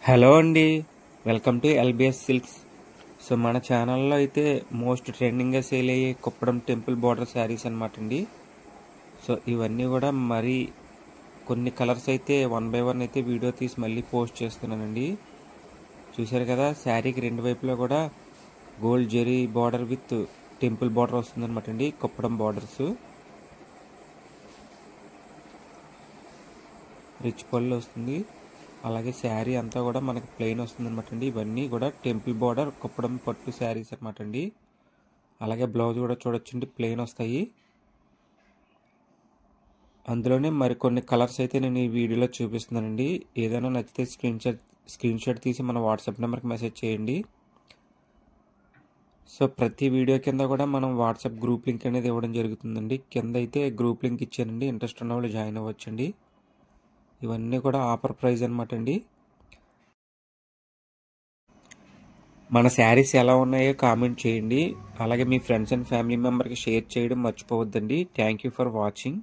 Hello అండి, welcome to lbs silks. So మన ఛానల్లో అయితే మోస్ట్ ట్రెండింగ్గా సేల్ అయ్యే కుప్పడం టెంపుల్ బార్డర్ శారీస్ అనమాట అండి. సో ఇవన్నీ కూడా మరి కొన్ని కలర్స్ అయితే 1 by 1 అయితే వీడియో తీసి మళ్ళీ పోస్ట్ చేస్తున్నానండి. చూసారు కదా, శారీకి రెండు వైపులా కూడా gold zari border with temple border వస్తుందన్నమాట అండి. కుప్పడం బార్డర్స్ రిచ్ పళ్ళు వస్తుంది. అలాగే శారీ అంతా కూడా మనకి ప్లెయిన్ వస్తుంది అనమాట అండి. ఇవన్నీ కూడా టెంపుల్ బార్డర్ కుప్పడం పట్టు శారీస్ అనమాట అండి. అలాగే బ్లౌజ్ కూడా చూడొచ్చండి, ప్లెయిన్ వస్తాయి. అందులోనే మరికొన్ని కలర్స్ అయితే నేను ఈ వీడియోలో చూపిస్తున్నానండి. ఏదైనా నచ్చితే స్క్రీన్ షాట్ తీసి మన వాట్సాప్ నెంబర్కి మెసేజ్ చేయండి. సో ప్రతి వీడియో కింద కూడా మనం వాట్సాప్ గ్రూప్ లింక్ అనేది ఇవ్వడం జరుగుతుందండి. కింద అయితే గ్రూప్ లింక్ ఇచ్చానండి, ఇంట్రెస్ట్ ఉన్న వాళ్ళు జాయిన్ అవ్వచ్చండి. ఇవన్నీ కూడా ఆఫర్ ప్రైస్ అనమాట అండి. మన శారీస్ ఎలా ఉన్నాయో కామెంట్ చేయండి. అలాగే మీ ఫ్రెండ్స్ అండ్ ఫ్యామిలీ మెంబర్కి షేర్ చేయడం మర్చిపోవద్దండి. Thank you for watching.